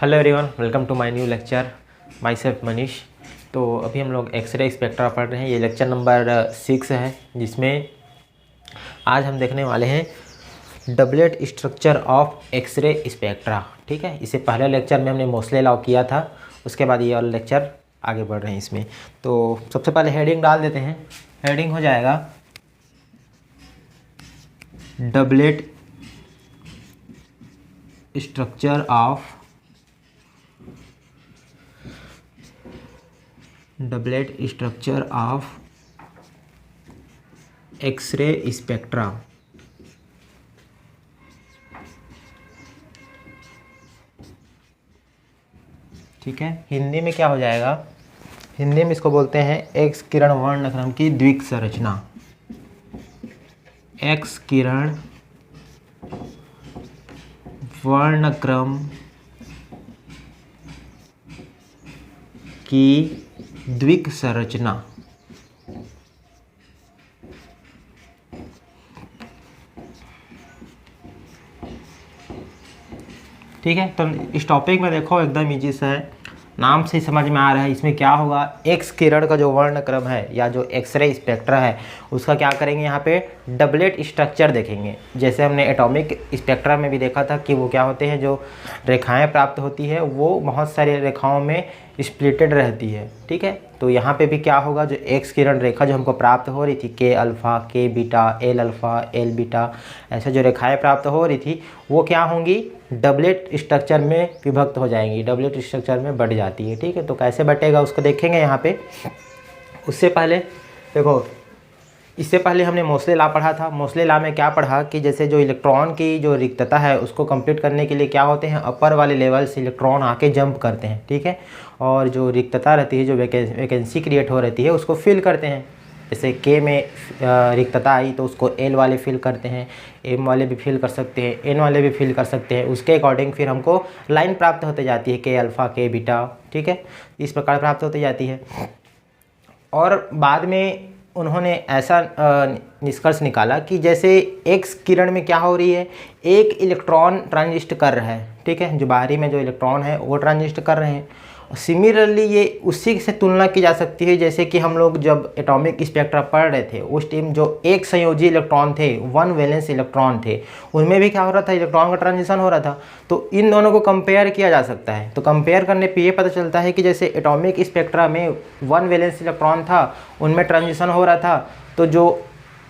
Hello everyone, welcome to my new lecture. Myself Manish. तो अभी हम लोग एक्सरे स्पेक्ट्रा पढ़ रहे हैं। ये लेक्चर नंबर 6 है, जिसमें आज हम देखने वाले हैं doublet structure of X-ray spectra. ठीक है, इससे पहले लेक्चर में हमने मोसले लॉ किया था, उसके बाद ये वाला लेक्चर आगे बढ़ रहे हैं इसमें। तो सबसे पहले हेडिंग डाल देते हैं। हेडिंग हो जाएगा doublet structure of X-ray spectra. ठीक है, हिंदी में क्या हो जाएगा? हिंदी में इसको बोलते हैं एक्स किरण वर्णक्रम की द्विक संरचना। एक्स किरण वर्णक्रम की द्विक संरचना। ठीक है, तो इस टॉपिक में देखो एकदम इजी सा है, नाम से ही समझ में आ रहा है। इसमें क्या होगा, एक्स किरण का जो वर्णक्रम है या जो एक्सरे स्पेक्ट्रा है उसका क्या करेंगे, यहाँ पे डबलेट स्ट्रक्चर देखेंगे। जैसे हमने एटॉमिक स्पेक्ट्रा में भी देखा था कि वो क्या होते हैं, जो रेखाएं प्राप्त होती है वो बहुत सारी रेखाओं में स्प्लिटेड रहती है। ठीक है, तो यहाँ पे भी क्या होगा, जो एक्स किरण रेखा जो हमको प्राप्त हो रही थी, के अल्फ़ा, के beta, L alpha, L beta, ऐसे जो रेखाएं प्राप्त हो रही थी वो क्या होंगी, डबलेट स्ट्रक्चर में विभक्त हो जाएंगी, डबलेट स्ट्रक्चर में बढ़ जाती है। ठीक है, तो कैसे बटेगा उसको देखेंगे यहाँ पे। उससे पहले देखो, इससे पहले हमने मोसले लॉ पढ़ा था। मोसले लॉ में क्या पढ़ा कि जैसे जो इलेक्ट्रॉन की जो रिक्तता है उसको कंप्लीट करने के लिए क्या होते हैं, अपर वाले लेवल से इलेक्ट्रॉन आके जंप करते हैं। ठीक है, और जो रिक्तता रहती है, जो वैकेंसी क्रिएट हो रहती है, उसको फिल करते हैं। जैसे के में रिक्तता आई तो उसको एल वाले फिल करते हैं, एम वाले भी फिल कर सकते हैं, एन वाले भी फिल कर सकते हैं। उसके अकॉर्डिंग फिर हमको लाइन प्राप्त होते जाती है, के अल्फ़ा, के बीटा। ठीक है, इस प्रकार प्राप्त होती जाती है। और बाद में उन्होंने ऐसा निष्कर्ष निकाला कि जैसे एक्स किरण में क्या हो रही है, एक इलेक्ट्रॉन ट्रांजिस्ट कर रहा है। ठीक है, जो बाहरी में जो इलेक्ट्रॉन है वो ट्रांजिस्ट कर रहे हैं। सिमिलरली ये उसी से तुलना की जा सकती है जैसे कि हम लोग जब एटॉमिक स्पेक्ट्रा पढ़ रहे थे उस टाइम जो एक संयोजी इलेक्ट्रॉन थे, वन वैलेंस इलेक्ट्रॉन थे, उनमें भी क्या हो रहा था, इलेक्ट्रॉन का ट्रांजिशन हो रहा था। तो इन दोनों को कंपेयर किया जा सकता है। तो कंपेयर करने पे ये पता चलता है कि जैसे एटॉमिक स्पेक्ट्रा में वन वैलेंस इलेक्ट्रॉन था, उनमें ट्रांजिशन हो रहा था, तो जो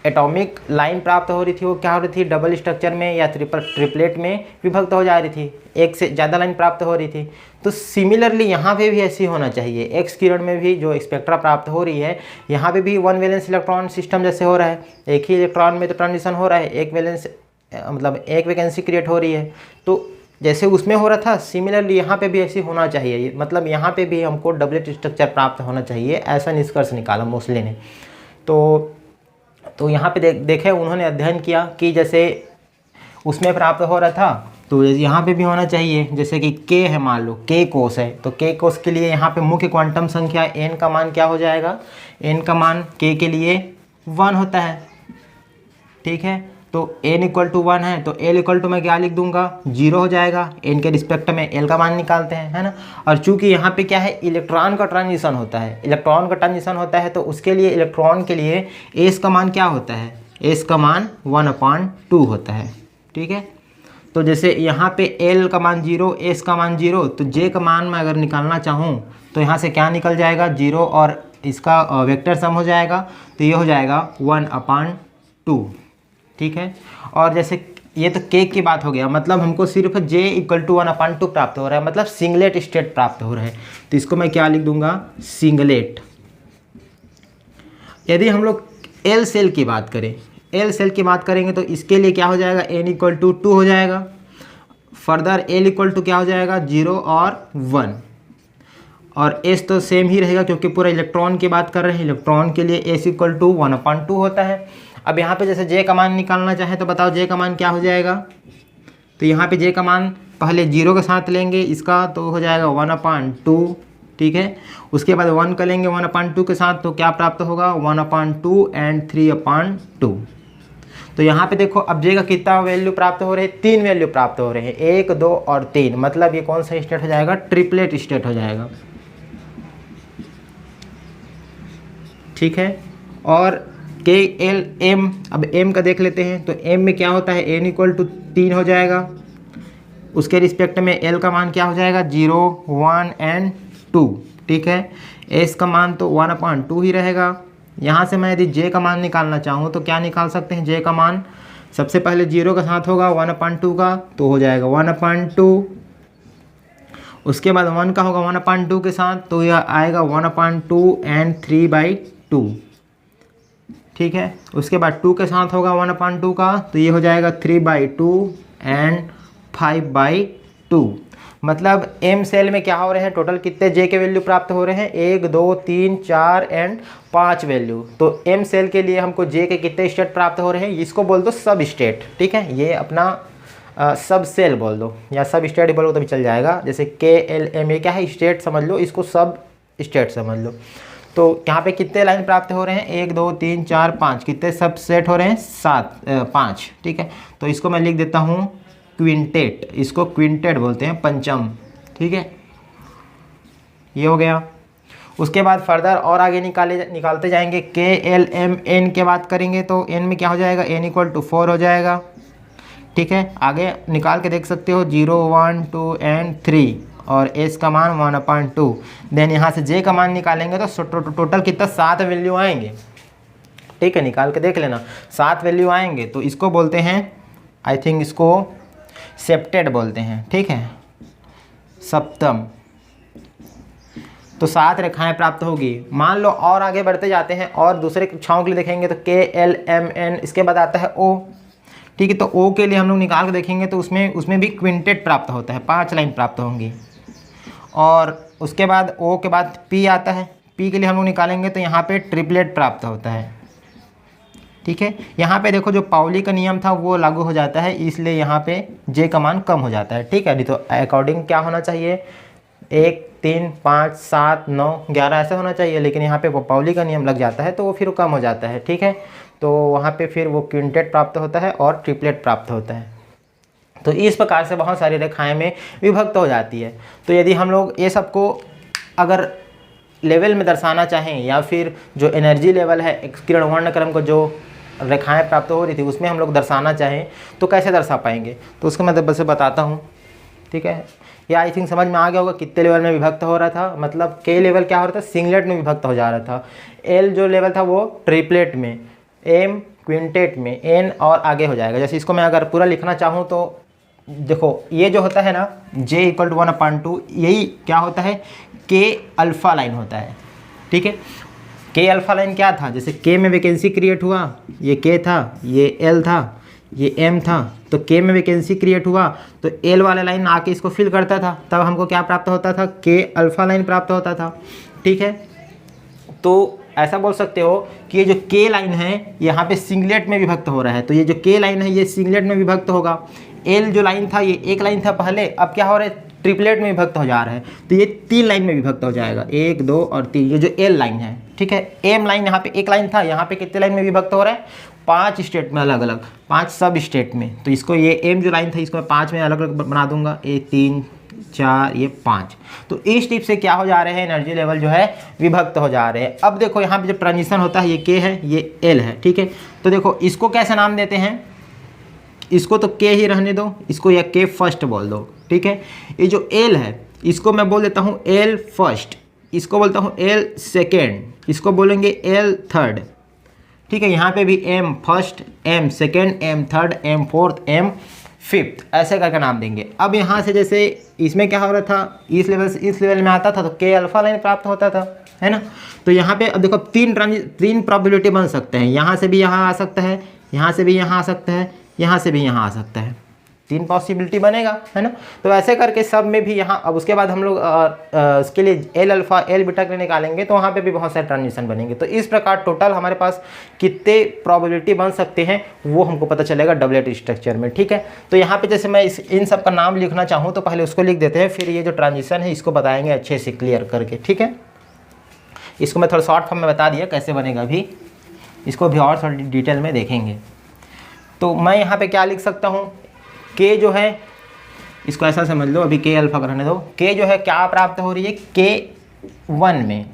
एटॉमिक लाइन प्राप्त हो रही थी वो क्या हो रही थी, डबल स्ट्रक्चर में या ट्रिपलेट में विभक्त हो जा रही थी, एक से ज़्यादा लाइन प्राप्त हो रही थी। तो सिमिलरली यहाँ पे भी ऐसी होना चाहिए। एक्स किरण में भी जो स्पेक्ट्रा प्राप्त हो रही है, यहाँ पे भी वन वैलेंस इलेक्ट्रॉन सिस्टम जैसे हो रहा है, एक ही इलेक्ट्रॉन में तो ट्रांजिशन हो रहा है, एक वैलेंस मतलब एक वैकेंसी क्रिएट हो रही है। तो जैसे उसमें हो रहा था, सिमिलरली यहाँ पे भी ऐसी होना चाहिए, मतलब यहाँ पे भी हमको डबलेट स्ट्रक्चर प्राप्त होना चाहिए, ऐसा निष्कर्ष निकाला मोसले ने। तो यहाँ पे देखे उन्होंने अध्ययन किया कि जैसे उसमें प्राप्त हो रहा था तो यहाँ पे भी होना चाहिए। जैसे कि के है, मान लो के कोस है, तो के कोस के लिए यहाँ पे मुख्य क्वांटम संख्या n का मान क्या हो जाएगा, n का मान k के लिए 1 होता है। ठीक है, तो n = 1 है तो l = मैं क्या लिख दूंगा, 0 हो जाएगा। n के रिस्पेक्ट में l का मान निकालते हैं, है ना। और चूंकि यहाँ पे क्या है, इलेक्ट्रॉन का ट्रांजिशन होता है, इलेक्ट्रॉन का ट्रांजिशन होता है, तो उसके लिए इलेक्ट्रॉन के लिए s का मान क्या होता है, s का मान 1/2 होता है। ठीक है, तो जैसे यहाँ पे l का मान 0, s का मान 0, तो j का मान मैं अगर निकालना चाहूँ तो यहाँ से क्या निकल जाएगा, 0 और इसका वेक्टर सम हो जाएगा, तो ये हो जाएगा 1/2। ठीक है, और जैसे ये तो k की बात हो गया, मतलब हमको सिर्फ j = 1/2 प्राप्त हो रहा है, मतलब सिंगलेट स्टेट प्राप्त हो रहा है। तो इसको मैं क्या लिख दूंगा, सिंगलेट। यदि हम लोग एल सेल की बात करें, एल सेल की बात करेंगे तो इसके लिए क्या हो जाएगा, n = 2 हो जाएगा। फर्दर l = क्या हो जाएगा, 0 और 1, और s तो सेम ही रहेगा क्योंकि पूरा इलेक्ट्रॉन की बात कर रहे हैं। इलेक्ट्रॉन के लिए s = 1/2 होता है। अब यहाँ पे जैसे j का मान निकालना चाहे तो बताओ j का मान क्या हो जाएगा। तो यहाँ पे j का मान पहले 0 के साथ लेंगे इसका, तो हो जाएगा 1/2। ठीक है, उसके बाद 1 का लेंगे 1/2 के साथ, तो क्या प्राप्त होगा, 1/2 एंड 3/2। तो यहाँ पे देखो अब जे का कितना वैल्यू प्राप्त हो रहे हैं, 3 वैल्यू प्राप्त हो रहे हैं, 1 2 और 3, मतलब ये कौन सा स्टेट हो जाएगा, ट्रिपलेट स्टेट हो जाएगा। ठीक है, और के एल एम, अब एम का देख लेते हैं, तो एम में क्या होता है, n इक्वल टू 3 हो जाएगा, उसके रिस्पेक्ट में एल का मान क्या हो जाएगा, 0 1 एंड 2। ठीक है, एस का मान तो 1/2 ही रहेगा। यहाँ से मैं यदि जे का मान निकालना चाहूँ तो क्या निकाल सकते हैं, जे का मान सबसे पहले 0 के साथ होगा 1/2 का, तो हो जाएगा 1/2, उसके बाद 1 का होगा 1/2 के साथ, तो यह आएगा 1/2 एंड 3/2। ठीक है, उसके बाद 2 के साथ होगा 1/2 का, तो ये हो जाएगा 3/2 एंड 5/2। मतलब एम सेल में क्या हो रहे हैं, टोटल कितने जे के वैल्यू प्राप्त हो रहे हैं, 1 2 3 4 एंड 5 वैल्यू। तो एम सेल के लिए हमको जे के कितने स्टेट प्राप्त हो रहे हैं, इसको बोल दो सब स्टेट। ठीक है, ये अपना सब सेल बोल दो या सब स्टेट बोलो तो भी चल जाएगा। जैसे के एल एम, ये क्या है, स्टेट समझ लो, इसको सब स्टेट समझ लो। तो यहाँ पे कितने लाइन प्राप्त हो रहे हैं, 1 2 3 4 5, कितने सब सेट हो रहे हैं, 5। ठीक है, तो इसको मैं लिख देता हूँ क्विंटेट, इसको क्विंटेट बोलते हैं, पंचम। ठीक है, ये हो गया। उसके बाद फर्दर और आगे निकालते जाएंगे, के एल एम एन के बात करेंगे तो एन में क्या हो जाएगा, n इक्वल टू 4 हो जाएगा। ठीक है, आगे निकाल के देख सकते हो 0 1 2 एंड 3, और एस का मान 1/2। देन यहाँ से जे का मान निकालेंगे तो टोटल कितना, 7 वैल्यू आएंगे। ठीक है, निकाल के देख लेना, 7 वैल्यू आएंगे, तो इसको बोलते हैं, आई थिंक इसको सेप्टेड बोलते हैं। ठीक है, सप्तम। तो 7 रेखाएं प्राप्त होगी। मान लो और आगे बढ़ते जाते हैं और दूसरे कक्षाओं के लिए देखेंगे तो के एल एम एन, इसके बाद आता है ओ। ठीक है, तो ओ के लिए हम लोग निकाल के देखेंगे तो उसमें भी क्विंटेट प्राप्त होता है, 5 लाइन प्राप्त होंगी। और उसके बाद ओ के बाद पी आता है, पी के लिए हम लोग निकालेंगे तो यहाँ पे ट्रिपलेट प्राप्त होता है। ठीक है, यहाँ पे देखो जो पाउली का नियम था वो लागू हो जाता है, इसलिए यहाँ पे जे का मान कम हो जाता है। ठीक है, नहीं तो अकॉर्डिंग क्या होना चाहिए, 1 3 5 7 9 11 ऐसा होना चाहिए, लेकिन यहाँ पे वो पाउली का नियम लग जाता है तो वो फिर कम हो जाता है। ठीक है, तो वहाँ पे फिर वो क्विंटेट प्राप्त होता है और ट्रिपलेट प्राप्त होता है। तो इस प्रकार से बहुत सारी रेखाएं में विभक्त हो जाती है। तो यदि हम लोग ये सबको अगर लेवल में दर्शाना चाहें या फिर जो एनर्जी लेवल है किरण वर्णक्रम को जो रेखाएं प्राप्त हो रही थी उसमें हम लोग दर्शाना चाहें तो कैसे दर्शा पाएंगे, तो उसको मैं बस बताता हूँ। ठीक है, ये आई थिंक समझ में आ गया होगा कितने लेवल में विभक्त हो रहा था। मतलब के लेवल क्या हो रहा था, सिंगलेट में विभक्त हो जा रहा था। एल जो लेवल था वो ट्रिपलेट में, एम क्विंटेट में, एन और आगे हो जाएगा। जैसे इसको मैं अगर पूरा लिखना चाहूँ तो देखो ये जो होता है ना, जे इक्वल टू 1/2, यही क्या होता है, के अल्फ़ा लाइन होता है। ठीक है, के अल्फ़ा लाइन क्या था, जैसे के में वैकेंसी क्रिएट हुआ, ये के था, ये एल था, ये एम था, तो के में वैकेंसी क्रिएट हुआ तो एल वाला लाइन आके इसको फिल करता था, तब हमको क्या प्राप्त होता था, के अल्फ़ा लाइन प्राप्त होता था। ठीक है, तो ऐसा बोल सकते हो कि ये जो के लाइन है यहाँ पे सिंगलेट में विभक्त हो रहा है, तो ये जो के लाइन है ये सिंगलेट में विभक्त होगा। एल जो लाइन था ये एक लाइन था पहले, अब क्या हो रहा है, ट्रिपलेट में विभक्त हो जा रहा है, तो ये 3 लाइन में विभक्त हो जाएगा, 1 2 और 3, ये जो एल लाइन है। ठीक है, एम लाइन यहाँ पे एक लाइन था, यहाँ पे कितने लाइन में विभक्त हो रहा है, 5 स्टेट में अलग अलग, 5 सब स्टेट में। तो इसको ये एम जो लाइन था इसको मैं 5 में अलग अलग बना दूंगा, 1 3 4 ये 5। तो इस टिप से क्या हो जा रहे हैं, एनर्जी लेवल जो है विभक्त हो जा रहे हैं। अब देखो यहाँ पे जो ट्रांजिशन होता है ये के है, ये एल है। ठीक है, तो देखो इसको कैसे नाम देते हैं, इसको तो के ही रहने दो, इसको या के फर्स्ट बोल दो। ठीक है, ये जो एल है इसको मैं बोल देता हूँ एल फर्स्ट, इसको बोलता हूँ एल सेकेंड, इसको बोलेंगे एल थर्ड। ठीक है, यहाँ पे भी M first, M second, M third, M fourth, M fifth, ऐसे करके नाम देंगे। अब यहाँ से जैसे इसमें क्या हो रहा था, इस लेवल में आता था तो के अल्फा लाइन प्राप्त होता था, है ना। तो यहाँ पे अब देखो 3 प्रोबेबिलिटी बन सकते हैं, यहाँ से भी यहाँ आ सकता है, यहाँ से भी यहाँ आ सकता है, यहाँ से भी यहाँ आ सकता है, 3 पॉसिबिलिटी बनेगा, है ना। तो ऐसे करके सब में भी यहाँ, अब उसके बाद हम लोग इसके लिए एल अल्फ़ा एल बीटा के निकालेंगे तो वहाँ पे भी बहुत सारे ट्रांजिशन बनेंगे। तो इस प्रकार टोटल हमारे पास कितने प्रोबेबिलिटी बन सकते हैं वो हमको पता चलेगा डबलेट स्ट्रक्चर में। ठीक है, तो यहाँ पे जैसे मैं इन सब का नाम लिखना चाहूँ तो पहले उसको लिख देते हैं, फिर ये जो ट्रांजिशन है इसको बताएंगे अच्छे से क्लियर करके। ठीक है, इसको मैं थोड़ा शॉर्ट फॉर्म में बता दिया कैसे बनेगा, अभी इसको भी और थोड़ी डिटेल में देखेंगे। तो मैं यहाँ पे क्या लिख सकता हूँ, के जो है इसको ऐसा समझ लो, अभी के अल्फा रहने दो, के जो है क्या प्राप्त हो रही है K1 में,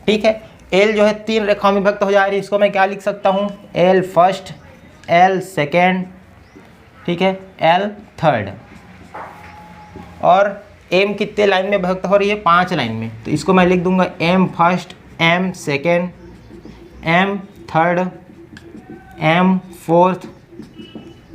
ठीक है। L जो है 3 रेखाओं में विभक्त हो जा रही है, इसको मैं क्या लिख सकता हूँ, L फर्स्ट, L सेकेंड, ठीक है, L थर्ड। और M कितने लाइन में विभक्त हो रही है, 5 लाइन में, तो इसको मैं लिख दूंगा M first, M second, M third, M fourth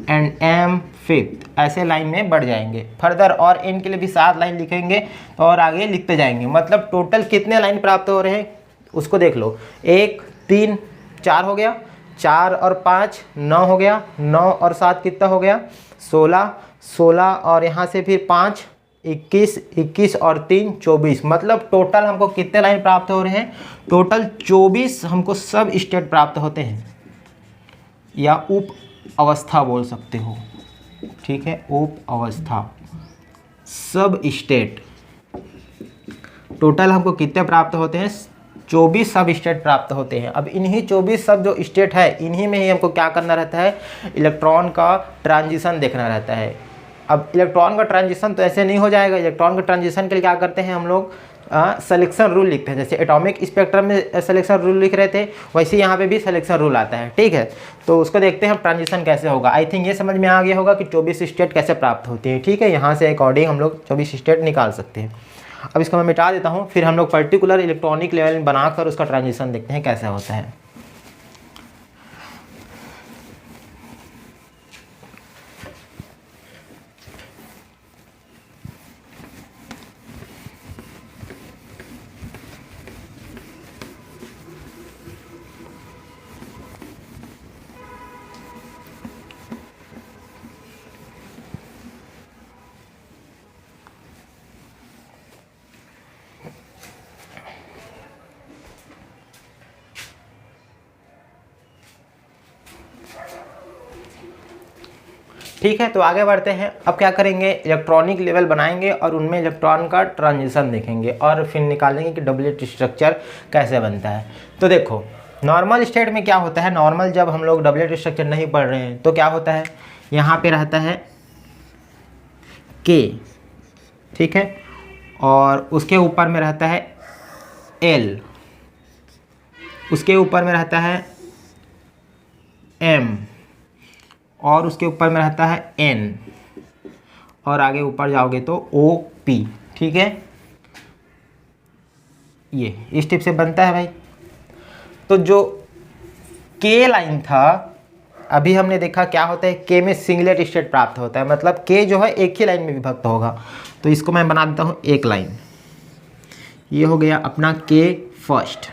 and M fifth, ऐसे लाइन में बढ़ जाएंगे। फर्दर और N के लिए भी 7 लाइन लिखेंगे तो और आगे लिखते जाएंगे। मतलब टोटल कितने लाइन प्राप्त हो रहे हैं उसको देख लो, 1 3 4 हो गया, 4 और 5 9 हो गया, 9 और 7 कितना हो गया, 16, 16 और यहाँ से फिर 5 21, 21 और 3 24। मतलब टोटल हमको कितने लाइन प्राप्त हो रहे हैं, टोटल 24 हमको सब स्टेट प्राप्त होते हैं, या उप अवस्था बोल सकते हो, ठीक है, उप अवस्था, सब स्टेट। टोटल हमको कितने प्राप्त होते हैं, 24 सब स्टेट प्राप्त होते हैं। अब इन्हीं 24 सब जो स्टेट है, इन्हीं में ही हमको क्या करना रहता है, इलेक्ट्रॉन का ट्रांजिशन देखना रहता है। अब इलेक्ट्रॉन का ट्रांजिशन तो ऐसे नहीं हो जाएगा, इलेक्ट्रॉन का ट्रांजिशन के लिए क्या करते हैं हम लोग, सिलेक्शन रूल लिखते हैं। जैसे एटॉमिक स्पेक्ट्रम में सिलेक्शन रूल लिख रहे थे, वैसे यहाँ पे भी सिलेक्शन रूल आता है, ठीक है। तो उसको देखते हैं हम ट्रांजिशन कैसे होगा। आई थिंक ये समझ में आ गया होगा कि 24 स्टेट कैसे प्राप्त होती है, ठीक है। यहाँ से अकॉर्डिंग हम लोग 24 स्टेट निकाल सकते हैं। अब इसको मैं मिटा देता हूँ, फिर हम लोग पर्टिकुलर इलेक्ट्रॉनिक लेवल में बनाकर उसका ट्रांजिशन देखते हैं कैसे होता है। ठीक है, तो आगे बढ़ते हैं। अब क्या करेंगे, इलेक्ट्रॉनिक लेवल बनाएंगे और उनमें इलेक्ट्रॉन का ट्रांजिशन देखेंगे और फिर निकालेंगे कि डबलेट स्ट्रक्चर कैसे बनता है। तो देखो, नॉर्मल स्टेट में क्या होता है, नॉर्मल जब हम लोग डबलेट स्ट्रक्चर नहीं पढ़ रहे हैं तो क्या होता है, यहाँ पे रहता है K, ठीक है, और उसके ऊपर में रहता है L, उसके ऊपर में रहता है M, और उसके ऊपर में रहता है N, और आगे ऊपर जाओगे तो OP, ठीक है। ये इस टिप से बनता है भाई। तो जो K लाइन था, अभी हमने देखा क्या होता है, K में सिंगलेट स्टेट प्राप्त होता है, मतलब K जो है एक ही लाइन में विभक्त होगा। तो इसको मैं बना देता हूँ एक लाइन, ये हो गया अपना K फर्स्ट।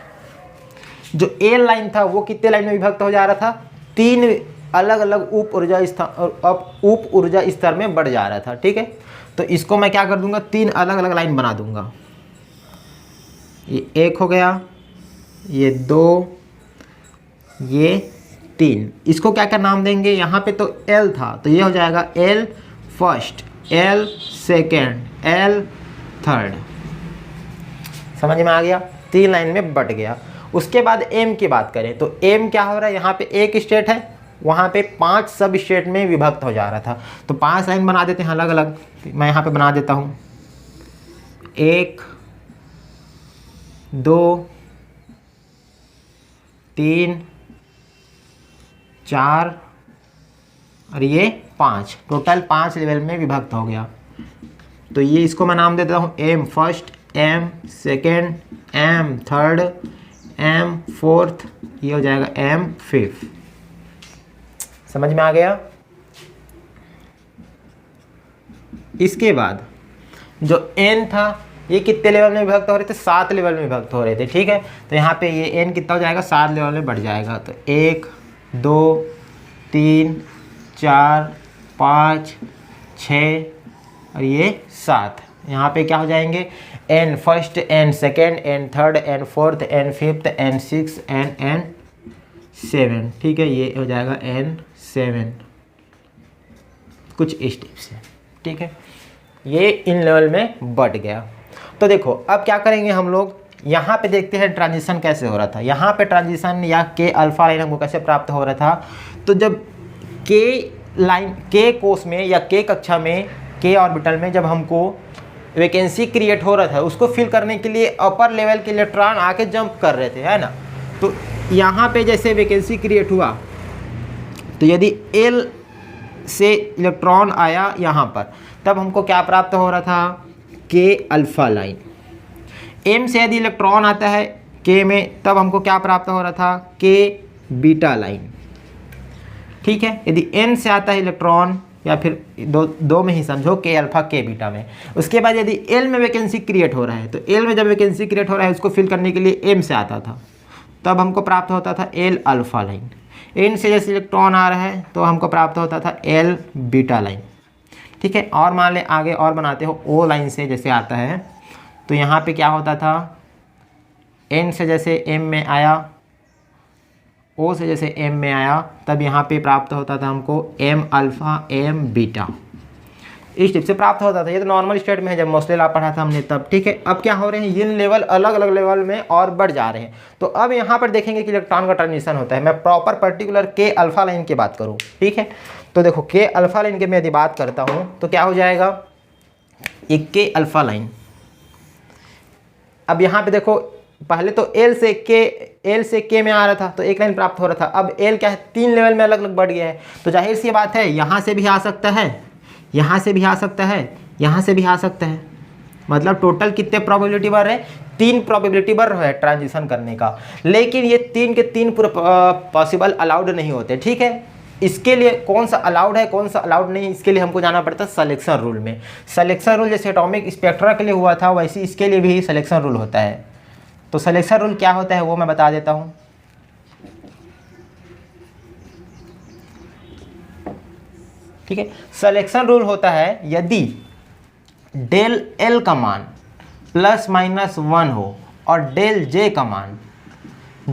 जो L लाइन था वो कितने लाइन में विभक्त हो जा रहा था, 3 अलग अलग उप ऊर्जा स्तर में बढ़ जा रहा था, ठीक है। तो इसको मैं क्या कर दूंगा, 3 अलग अलग लाइन बना दूंगा। ये 1 हो गया, ये 2, ये 3। इसको क्या क्या नाम देंगे, यहाँ पे तो L था तो ये हो जाएगा L first, L second, L third. समझ में आ गया, 3 लाइन में बट गया। उसके बाद M की बात करें तो M क्या हो रहा है, यहाँ पे एक स्टेट है, वहाँ पे 5 सब स्टेट में विभक्त हो जा रहा था। तो 5 लाइन बना देते हैं अलग अलग। मैं यहाँ पे बना देता हूँ 1 2 3 4 और ये 5, टोटल 5 लेवल में विभक्त हो गया। तो ये इसको मैं नाम देता हूँ M first, M second, M third, M fourth, ये हो जाएगा M फिफ्थ। समझ में आ गया। इसके बाद जो N था ये कितने लेवल में विभक्त हो रहे थे, 7 लेवल में विभक्त हो रहे थे, ठीक है। तो यहाँ पे ये N कितना हो जाएगा, 7 लेवल में बढ़ जाएगा। तो 1 2 3 4 5 6 और ये 7। यहाँ पे क्या हो जाएंगे, N first, N second, N third, N fourth, N fifth, N six, N 7, ठीक है। ये हो जाएगा N7 कुछ इस टाइप से, ठीक है। ये इन लेवल में बढ़ गया। तो देखो अब क्या करेंगे हम लोग, यहाँ पे देखते हैं ट्रांजिशन कैसे हो रहा था। यहाँ पे ट्रांजिशन या K अल्फा लाइन हमको कैसे प्राप्त हो रहा था। तो जब के कोष में या के कक्षा में, के ऑर्बिटल में जब हमको वैकेंसी क्रिएट हो रहा था, उसको फिल करने के लिए अपर लेवल के इलेक्ट्रॉन आके जंप कर रहे थे, है ना। तो यहाँ पे जैसे वैकेंसी क्रिएट हुआ, तो यदि एल से इलेक्ट्रॉन आया यहाँ पर, तब हमको क्या प्राप्त हो रहा था, के अल्फा लाइन। एम से यदि इलेक्ट्रॉन आता है के में, तब हमको क्या प्राप्त हो रहा था, के बीटा लाइन। ठीक है, यदि एन से आता है इलेक्ट्रॉन, या फिर दो में ही समझो, के अल्फा के बीटा में। उसके बाद यदि एल में वैकेंसी क्रिएट हो रहा है, तो एल में जब वैकेंसी क्रिएट हो रहा है, उसको फिल करने के लिए एम से आता था, तब हमको प्राप्त होता था एल अल्फा लाइन। एन से जैसे इलेक्ट्रॉन आ रहा है, तो हमको प्राप्त होता था एल बीटा लाइन। ठीक है, और मान ले आगे और बनाते हो, ओ लाइन से जैसे आता है, तो यहाँ पे क्या होता था, एन से जैसे एम में आया, ओ से जैसे एम में आया, तब यहाँ पे प्राप्त होता था हमको एम अल्फ़ा एम बीटा, इस टाइप से प्राप्त होता था। ये तो नॉर्मल स्टेट में है, जब मोस्टली ला पढ़ा था हमने तब। ठीक है, अब क्या हो रहे हैं, ये लेवल अलग अलग लेवल में और बढ़ जा रहे हैं। तो अब यहाँ पर देखेंगे कि इलेक्ट्रॉन का ट्रांजिशन होता है। मैं प्रॉपर पर्टिकुलर के अल्फा लाइन की बात करूँ, ठीक है। तो देखो के अल्फा लाइन की मैं यदि बात करता हूँ, तो क्या हो जाएगा, एक के अल्फा लाइन। अब यहाँ पे देखो, पहले तो एल से के में आ रहा था, तो एक लाइन प्राप्त हो रहा था। अब एल क्या है, 3 लेवल में अलग अलग बढ़ गया है, तो जाहिर सी बात है, यहाँ से भी आ सकता है, यहाँ से भी आ सकता है, यहाँ से भी आ सकता है। मतलब टोटल कितने प्रोबेबिलिटी बढ़ रहे हैं, 3 प्रोबेबिलिटी बढ़ रहा है ट्रांजिशन करने का। लेकिन ये 3 के 3 पॉसिबल अलाउड नहीं होते। ठीक है, इसके लिए कौन सा अलाउड है, कौन सा अलाउड नहीं, इसके लिए हमको जाना पड़ता है सिलेक्शन रूल में। सिलेक्शन रूल जैसे एटॉमिक स्पेक्ट्रा के लिए हुआ था, वैसे इसके लिए भी सिलेक्शन रूल होता है। तो सिलेक्शन रूल क्या होता है वो मैं बता देता हूं। ठीक है, सिलेक्शन रूल होता है, यदि डेल एल का मान ±1 हो और डेल जे का मान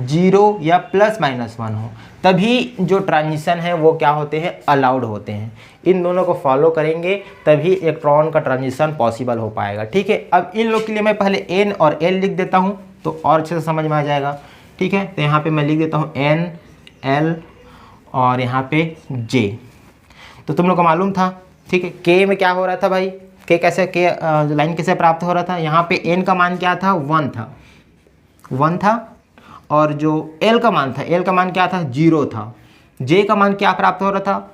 0 या ±1 हो, तभी जो ट्रांजिशन है वो क्या होते हैं, अलाउड होते हैं। इन दोनों को फॉलो करेंगे तभी इलेक्ट्रॉन का ट्रांजिशन पॉसिबल हो पाएगा। ठीक है, अब इन लोग के लिए मैं पहले एन और एल लिख देता हूं, तो और अच्छे से समझ में आ जाएगा। ठीक है, तो यहाँ पे मैं लिख देता हूँ एन एल और यहाँ पे जे। तो तुम लोग को मालूम था। ठीक है, के में क्या हो रहा था भाई, के कैसे, के लाइन कैसे प्राप्त हो रहा था, यहाँ पे एन का मान क्या था, 1 था, और जो एल का मान था, एल का मान क्या था, 0 था। जे का मान क्या प्राप्त हो रहा था,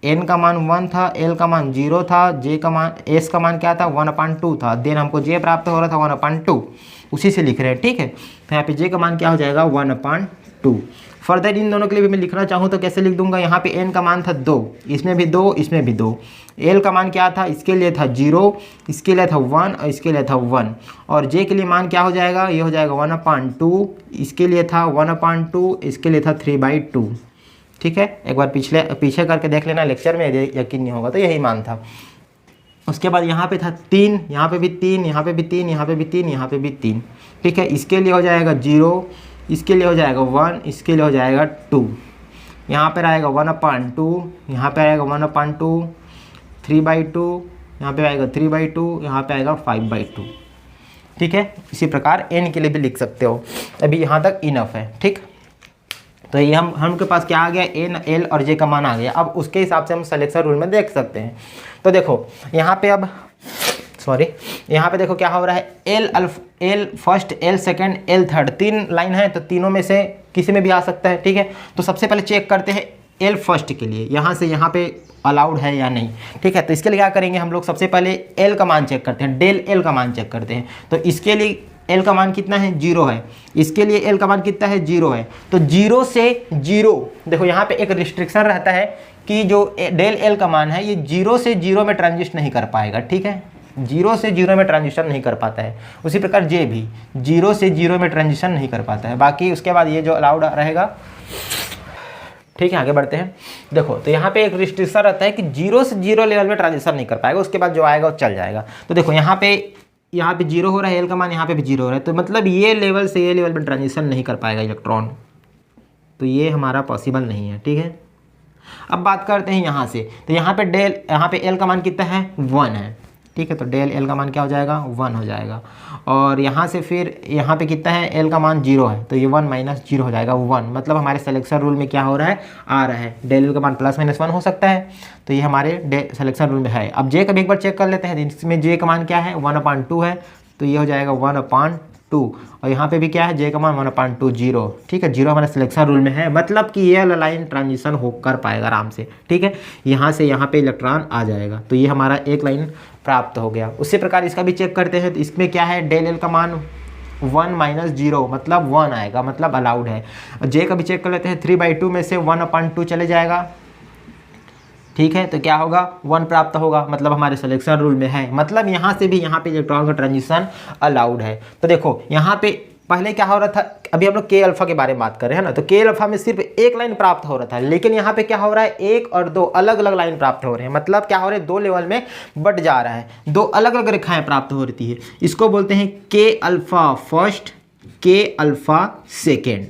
एन का मान 1 था, एल का मान 0 था, जे का मान, एस का मान क्या था, 1/2 था। देन हमको जे प्राप्त हो रहा था 1/2, उसी से लिख रहे हैं। ठीक है, तो यहाँ पे जे का मान क्या हो जाएगा, 1/2। फर्दर इन दोनों के लिए भी मैं लिखना चाहूँ तो कैसे लिख दूंगा, यहाँ पे एन का मान था 2, इसमें भी 2, इसमें भी 2। एल का मान क्या था, इसके लिए था 0, इसके लिए था 1 और इसके लिए था 1। और जे के लिए मान क्या हो जाएगा, ये हो जाएगा 1/2, इसके लिए था 1/2, इसके लिए था 3/2। ठीक है, एक बार पीछे करके देख लेना लेक्चर में, यकीन नहीं होगा तो यही मान था। उसके बाद यहाँ पे था 3, यहाँ पे भी 3, यहाँ पे भी 3, यहाँ पे भी 3, यहाँ पे भी 3। ठीक है, इसके लिए हो जाएगा 0, इसके लिए हो जाएगा 1, इसके लिए हो जाएगा 2। यहाँ पर आएगा 1/2, यहाँ पे आएगा 1/2, 3/2, यहाँ पे आएगा 3/2, यहाँ पे आएगा 5/2। ठीक है, इसी प्रकार n के लिए भी लिख सकते हो। अभी यहाँ तक इनफ है। ठीक, तो ये हमके पास क्या आ गया, एन एल और जे का मान आ गया। अब उसके हिसाब से हम सिलेक्शन रूल में देख सकते हैं। तो देखो यहाँ पे, अब यहाँ पे देखो क्या हो रहा है, L first, L second, L third, 3 line है, तो तीनों में से किसी में भी आ सकता है। ठीक है, तो सबसे पहले चेक करते हैं एल फर्स्ट के लिए, यहाँ से यहाँ पे अलाउड है या नहीं। ठीक है, तो इसके लिए क्या करेंगे हम लोग, सबसे पहले एल का मान चेक करते हैं, डेल एल का मान चेक करते हैं। तो इसके लिए एल का मान कितना है, 0 है, इसके लिए एल का मान कितना है, 0 है। तो 0 से 0, देखो यहाँ पे एक रिस्ट्रिक्शन रहता है कि जो डेल एल का मान है ये 0 से 0 में ट्रांजिशन नहीं कर पाएगा। ठीक है, 0 से 0 में ट्रांजिशन नहीं कर पाता है। उसी प्रकार जे भी 0 से 0 में ट्रांजिशन नहीं कर पाता है। बाकी उसके बाद ये जो अलाउड रहेगा। ठीक है, आगे बढ़ते हैं। देखो, तो यहाँ पे एक रिस्ट्रिक्शन रहता है कि 0 से 0 लेवल में ट्रांजिशन नहीं कर पाएगा, उसके बाद जो आएगा वो चल जाएगा। तो देखो यहाँ पे 0 हो रहा है, एल का मान यहाँ पे भी 0 हो रहा है, तो मतलब ये लेवल से ये लेवल में ट्रांजिशन नहीं कर पाएगा इलेक्ट्रॉन, तो ये हमारा पॉसिबल नहीं है। ठीक है, अब बात करते हैं यहाँ से। तो यहाँ पे एल का मान कितना है, 1 है। ठीक है, तो डेल एल का मान क्या हो जाएगा 1 हो जाएगा। और यहाँ से फिर यहाँ पे कितना है, एल का मान 0 है, तो ये 1 माइनस 0 हो जाएगा 1। मतलब हमारे सिलेक्शन रूल में क्या हो रहा है, आ रहा है डेल एल का मान प्लस माइनस 1 हो सकता है, तो ये हमारे सिलेक्शन रूल में है। अब जे का भी एक बार चेक कर लेते हैं, इसमें जे का मान क्या है 1/2 है, तो ये हो जाएगा 1/2। और यहाँ पे भी क्या है, जे का मान 1/2 0, ठीक है, 0 हमारे सिलेक्शन रूल में है, मतलब कि ये लाइन ट्रांजिशन हो कर पाएगा आराम से, ठीक है। यहाँ से यहाँ पे इलेक्ट्रॉन आ जाएगा, तो ये हमारा एक लाइन प्राप्त हो गया। उसी प्रकार इसका भी चेक करते हैं, तो इसमें क्या है, डेल एल का मान 1 माइनस 0 मतलब 1 आएगा, मतलब अलाउड है। जे का भी चेक कर लेते हैं, 3/2 में से 1/2 चले जाएगा, ठीक है, तो क्या होगा 1 प्राप्त होगा, मतलब हमारे सिलेक्शन रूल में है, मतलब यहाँ से भी यहाँ पे इलेक्ट्रॉन का ट्रांजिशन अलाउड है। तो देखो यहाँ पे पहले क्या हो रहा था, अभी हम लोग के अल्फा के बारे में बात कर रहे हैं ना, तो के अल्फा में सिर्फ एक लाइन प्राप्त हो रहा था, लेकिन यहाँ पे क्या हो रहा है, 1 और 2 अलग अलग लाइन प्राप्त हो रहे हैं। मतलब क्या हो रहा है, 2 लेवल में बढ़ जा रहा है, 2 अलग अलग रेखाएं प्राप्त हो रही है। इसको बोलते हैं के अल्फा फर्स्ट, के अल्फा सेकेंड।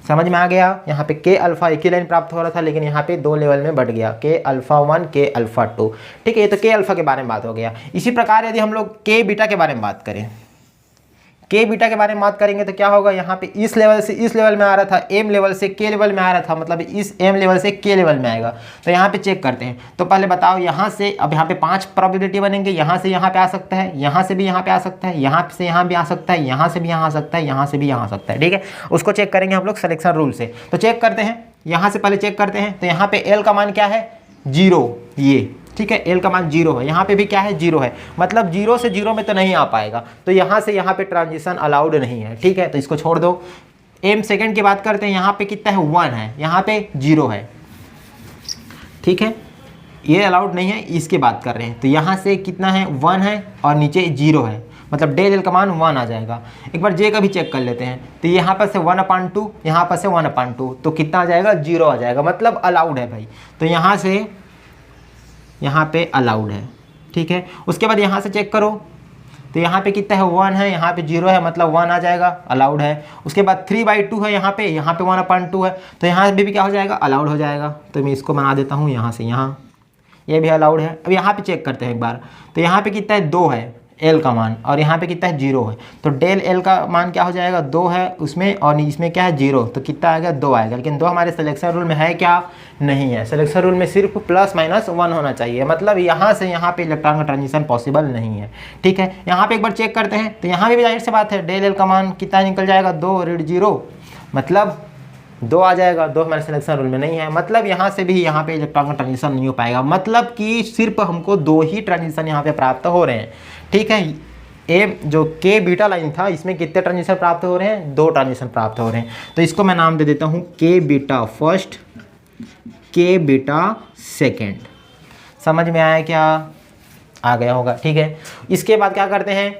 समझ में आ गया, यहाँ पे के अल्फा एक ही लाइन प्राप्त हो रहा था, लेकिन यहाँ पे 2 लेवल में बढ़ गया, के अल्फा 1 के अल्फा 2, ठीक है। ये तो के अल्फा के बारे में बात हो गया। इसी प्रकार यदि हम लोग के बीटा के बारे में बात करें, के बीटा के बारे में बात करेंगे तो क्या होगा, यहाँ पे इस लेवल से इस लेवल में आ रहा था, एम लेवल से के लेवल में आ रहा था, मतलब इस एम लेवल से के लेवल में आएगा। तो यहाँ पे चेक करते हैं, तो पहले बताओ यहाँ से, अब यहाँ पे 5 प्रोबेबिलिटी बनेंगे, यहाँ से यहाँ पे आ सकता है, यहाँ से भी यहाँ पे आ सकता है, यहाँ से यहाँ भी आ सकता है, यहाँ से भी यहाँ आ सकता है, यहाँ से भी यहाँ आ सकता है, ठीक है। उसको चेक करेंगे हम लोग सिलेक्शन रूल से। तो चेक करते हैं, यहाँ से पहले चेक करते हैं, तो यहाँ पे एल का मान क्या है 0, ये ठीक है, एल का मान 0 है, यहाँ पे भी क्या है 0 है, मतलब 0 से 0 में तो नहीं आ पाएगा, तो यहाँ से यहाँ पे ट्रांजिशन अलाउड नहीं है, ठीक है, तो इसको छोड़ दो। एम सेकेंड की बात करते हैं, यहाँ पे कितना है 1 है, यहाँ पे 0 है, ठीक है, ये अलाउड नहीं है, इसकी बात कर रहे हैं। तो यहाँ से कितना है 1 है और नीचे 0 है, मतलब डेल एल का मान 1 आ जाएगा। एक बार जे का भी चेक कर लेते हैं, तो यहाँ पर से 1/2, यहाँ पर से 1/2, तो कितना आ जाएगा 0 आ जाएगा, मतलब अलाउड है भाई। तो यहाँ से यहाँ पे अलाउड है, ठीक है। उसके बाद यहाँ से चेक करो, तो यहाँ पे कितना है 1 है, यहाँ पे 0 है, मतलब 1 आ जाएगा, अलाउड है। उसके बाद 3/2 है, यहाँ पे 1/2 है, तो यहाँ भी क्या हो जाएगा, अलाउड हो जाएगा। तो मैं इसको बना देता हूँ यहाँ से यहाँ, ये भी अलाउड है। अब यहाँ पे चेक करते हैं एक बार, तो यहाँ पे कितना है 2 है एल का मान, और यहाँ पे कितना है 0 है, तो डेल एल का मान क्या हो जाएगा 2 है उसमें, और इसमें क्या है 0, तो कितना आएगा 2 आएगा। लेकिन 2 हमारे सिलेक्शन रूल में है क्या, नहीं है। सिलेक्शन रूल में सिर्फ प्लस माइनस 1 होना चाहिए, मतलब यहाँ से यहाँ पे इलेक्ट्रॉन का ट्रांजिशन पॉसिबल नहीं है, ठीक है। यहाँ पे एक बार चेक करते हैं, तो यहाँ भी जाहिर सी बात है डेल एल का मान कितना निकल जाएगा 2 ऋण 0, मतलब 2 आ जाएगा। 2 हमारे सिलेक्शन रूल में नहीं है, मतलब यहाँ से भी यहाँ पे इलेक्ट्रॉन का ट्रांजिशन नहीं हो पाएगा, मतलब कि सिर्फ हमको 2 ही ट्रांजिशन यहाँ पे प्राप्त हो रहे हैं, ठीक है। ए जो के बीटा लाइन था, इसमें कितने ट्रांजिशन प्राप्त हो रहे हैं, 2 ट्रांजिशन प्राप्त हो रहे हैं। तो इसको मैं नाम दे देता हूँ के बीटा फर्स्ट, के बीटा सेकेंड। समझ में आया क्या, आ गया होगा, ठीक है। इसके बाद क्या करते हैं,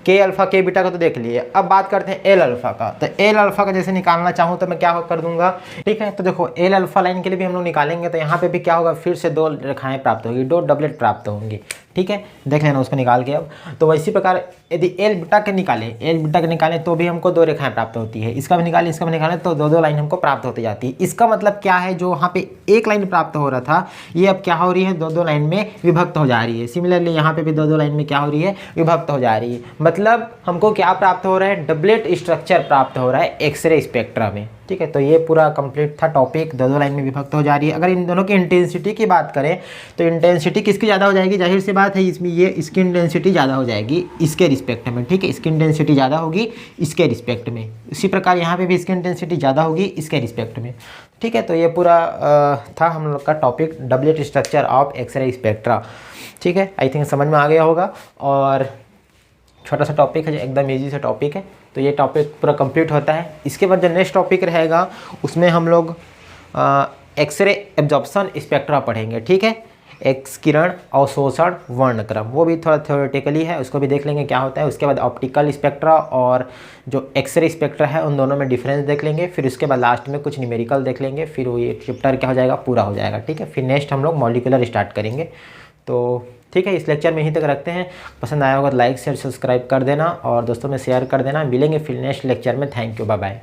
के अल्फा के बीटा का तो देख लिए, अब बात करते हैं एल अल्फा का। तो एल अल्फा का जैसे निकालना चाहूँ तो मैं क्या कर दूंगा, ठीक है। तो देखो एल अल्फा लाइन के लिए भी हम लोग निकालेंगे, तो यहाँ पे भी क्या होगा, फिर से 2 रेखाएं प्राप्त होगी, 2 डबलेट प्राप्त होंगी, ठीक है। देख लेना उसको निकाल के। अब तो इसी प्रकार यदि एल बीटा के निकालें तो भी हमको 2 रेखाएं प्राप्त होती है, इसका भी निकालें इसका भी निकालें तो 2 लाइन हमको प्राप्त होती जाती है। इसका मतलब क्या है, जो वहाँ पे एक लाइन प्राप्त हो रहा था, ये अब क्या हो रही है 2 लाइन में विभक्त हो जा रही है। सिमिलरली यहाँ पे भी 2 लाइन में क्या हो रही है, विभक्त हो जा रही है। मतलब हमको क्या प्राप्त हो रहा है, डबलेट स्ट्रक्चर प्राप्त हो रहा है एक्सरे स्पेक्ट्रा में, ठीक है। तो ये पूरा कंप्लीट था टॉपिक, 2 लाइन में विभक्त हो जा रही है। अगर इन दोनों की इंटेंसिटी की बात करें तो इंटेंसिटी किसकी ज़्यादा हो जाएगी, जाहिर सी बात है इसमें ये इसकी इंटेंसिटी ज़्यादा हो जाएगी इसके रिस्पेक्ट में, ठीक है। इसकी इंटेंसिटी ज़्यादा होगी इसके रिस्पेक्ट में, इसी प्रकार यहाँ पे भी इसकी इंटेंसिटी ज़्यादा होगी इसके रिस्पेक्ट में, ठीक है। तो ये पूरा था हम लोग का topic, doublet structure of X-ray spectra, ठीक है। आई थिंक समझ में आ गया होगा, और छोटा सा टॉपिक है, एकदम ईजी सा टॉपिक है। तो ये टॉपिक पूरा कंप्लीट होता है। इसके बाद जो नेक्स्ट टॉपिक रहेगा उसमें हम लोग एक्सरे एब्जॉर्प्शन स्पेक्ट्रा पढ़ेंगे, ठीक है। एक्स किरण अवशोषण वर्णक्रम, वो भी थोड़ा थ्योरेटिकली है, उसको भी देख लेंगे क्या होता है। उसके बाद ऑप्टिकल स्पेक्ट्रा और जो एक्सरे स्पेक्ट्रा है उन दोनों में डिफरेंस देख लेंगे। फिर उसके बाद लास्ट में कुछ न्यूमेरिकल देख लेंगे, फिर वो ये चैप्टर क्या हो जाएगा, पूरा हो जाएगा, ठीक है। फिर नेक्स्ट हम लोग मॉलिक्यूलर स्टार्ट करेंगे। तो ठीक है, इस लेक्चर में यहीं तक रखते हैं। पसंद आया होगा तो लाइक शेयर सब्सक्राइब कर देना और दोस्तों में शेयर कर देना। मिलेंगे फिर नेक्स्ट लेक्चर में। Thank you, bye bye.